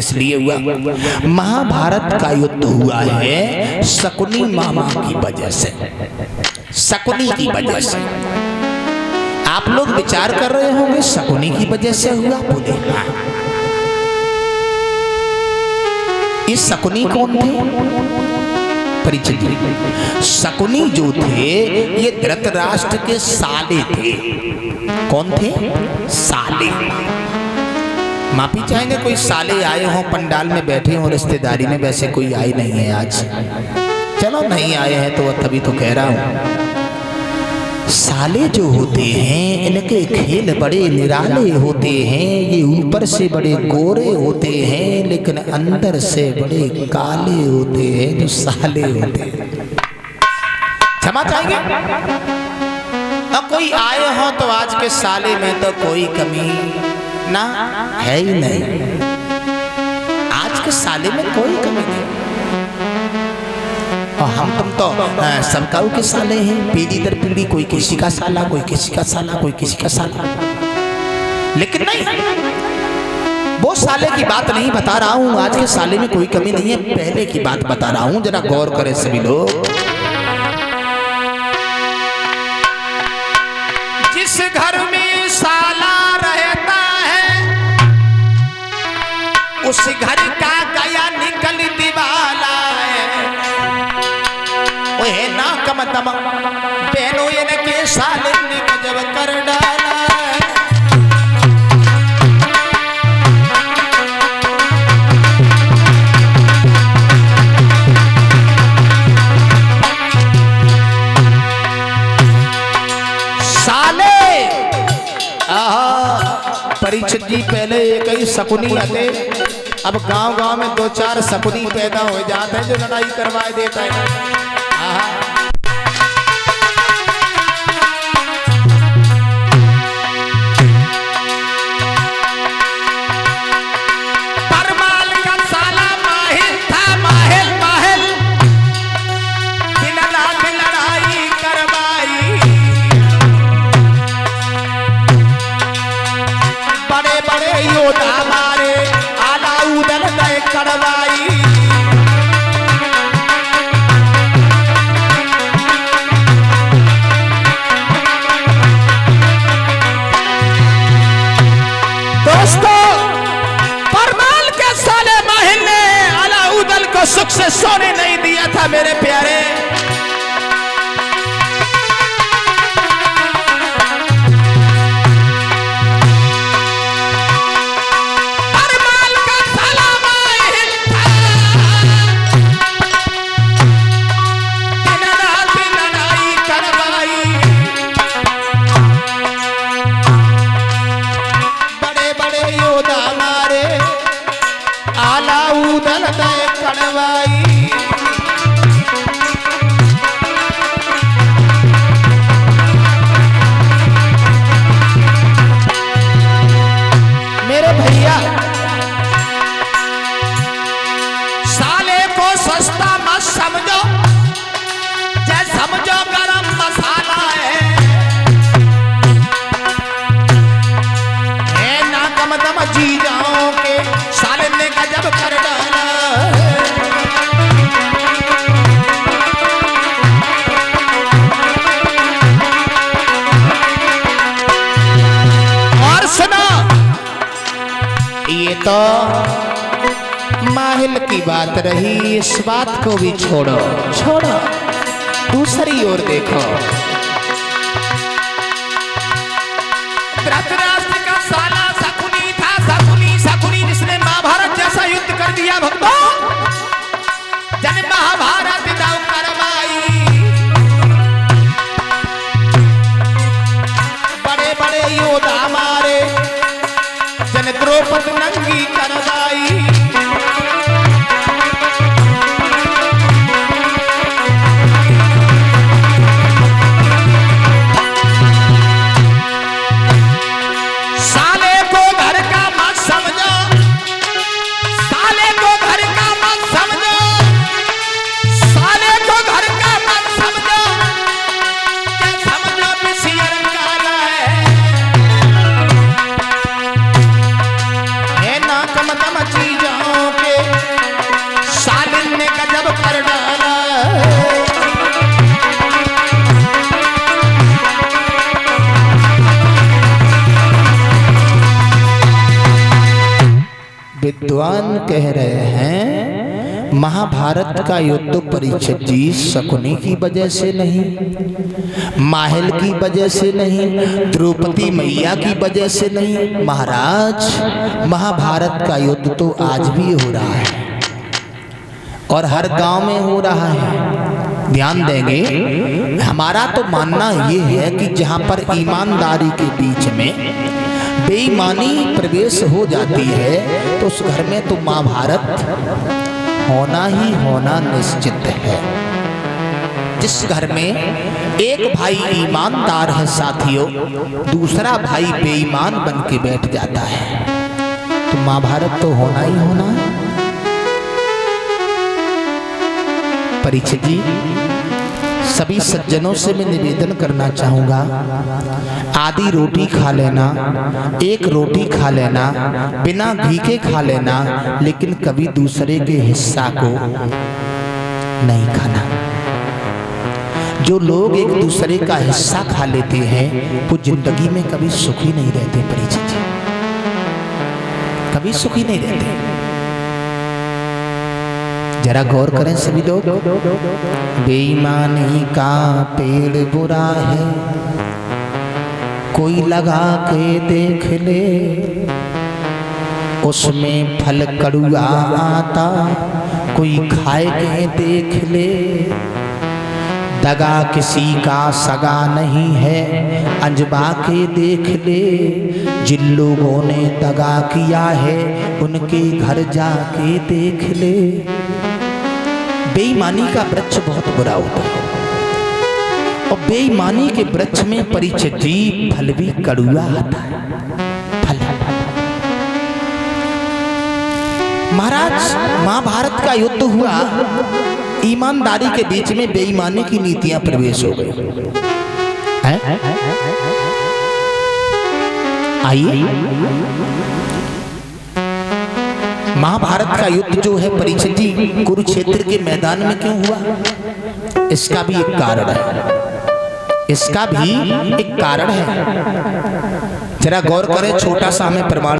किस लिए हुआ? महाभारत का युद्ध हुआ है शकुनी मामा की वजह से, शकुनी की वजह से। आप लोग विचार कर रहे होंगे शकुनी की वजह से हुआ, बोले ये शकुनी कौन थे? परीक्षित जी। शकुनी जो थे ये धृतराष्ट्र के साले थे। कौन थे? साले। माफी चाहेंगे कोई साले आए हों पंडाल में बैठे हों रिश्तेदारी में, वैसे कोई आए नहीं है आज, चलो नहीं आए हैं तो तभी तो कह रहा हूं। साले जो होते हैं इनके खेल बड़े निराले होते हैं, ये ऊपर से बड़े गोरे होते हैं लेकिन अंदर से बड़े काले होते हैं जो साले होते हैं। क्षमा चाहेंगे? अब कोई आए हो तो आज के साले में तो कोई कमी ना है ही नहीं, आज के साले में कोई कमी नहीं। और हम तुम तो सबका के साले हैं, पीढ़ी दर पीढ़ी कोई किसी का साला, कोई किसी का साला, कोई किसी का साला। लेकिन नहीं, वो साले की बात नहीं बता रहा हूं, आज के साले में कोई कमी नहीं है, पहले की बात बता रहा हूं, जरा गौर करें सभी लोग। जिस घर में साला रहता है उस घर का गया निकल दिवाला है। ओए ना कम दम बहनों इनके साले ने गजब कर डाला है। साले परीक्षित जी पहले एक ही शकुनी आते, अब गांव-गांव में 2-4 शकुनी पैदा हो जाते हैं जो लड़ाई करवाए देता है। परमाल का साला माहिल था, माहिल माहिल दिन रात लड़ाई करवाई, बड़े बड़े योद्धा मारे आलाउदन गए करवाई। सुख से सोने नहीं दिया था मेरे प्यारे। परमाल का साला माहिल था, दिन रात लड़ाई करवाई, बड़े बड़े योद्धा मारे आलाउदन गए करवाई। मेरे भैया साले को सस्ता मत समझो, जैसे समझो गरम मसाला है। ना कम दम जी जाओ के साले ने गजब कर डाला। और सुनो, ये तो माहिल की बात रही, इस बात को भी छोड़ो, छोड़ो, दूसरी ओर देखो। धृतराष्ट्र का साला शकुनी था, शकुनी शकुनी जिसने महाभारत जैसा युद्ध कर दिया भक्तों, जन महाभारत दाव करवाई, बड़े बड़े योद्धा मारे, जन द्रौपदी नंगी करवाई। विद्वान कह रहे हैं महाभारत का युद्ध परीक्षित जी शकुनी की वजह से नहीं, माहल की वजह से नहीं, द्रौपदी मैया की वजह से नहीं। महाराज महाभारत का युद्ध तो आज भी हो रहा है और हर गांव में हो रहा है। ध्यान देंगे, हमारा तो मानना ये है कि जहां पर ईमानदारी के बीच में बेईमानी प्रवेश हो जाती है तो उस घर में तो महाभारत होना ही होना निश्चित है। जिस घर में एक भाई ईमानदार है साथियों, दूसरा भाई बेईमान बन के बैठ जाता है तो महाभारत तो होना ही होना है। परीक्षित जी, सभी सज्जनों से मैं निवेदन करना चाहूंगा, आधी रोटी खा लेना, एक रोटी खा लेना, बिना घी के खा लेना, लेकिन कभी दूसरे के हिस्सा को नहीं खाना। जो लोग एक दूसरे का हिस्सा खा लेते हैं वो जिंदगी में कभी सुखी नहीं रहते। परीक्षित जी, कभी सुखी नहीं रहते। जरा गौर करें सभी लोग, बेईमानी का पेड़ बुरा है, कोई लगा के देख ले, उसमें फल कड़ुआ आता, कोई खाए के देख ले। दगा किसी का सगा नहीं है, अंजबा के देख ले, जिन लोगों ने दगा किया है उनके घर जाके देख ले। बेईमानी का वृक्ष बहुत बुरा होता है और बेईमानी के वृक्ष में परीक्षित जी फल भी कड़ुआ आता है। फल महाराज महाभारत का युद्ध हुआ, ईमानदारी के बीच में बेईमानी की नीतियां प्रवेश हो गई। आइए, महाभारत का युद्ध जो है परीक्षित जी कुरुक्षेत्र के मैदान में क्यों हुआ, इसका भी एक कारण है। इसका भी एक कारण है, जरा गौर करें, छोटा सा हमें प्रमाण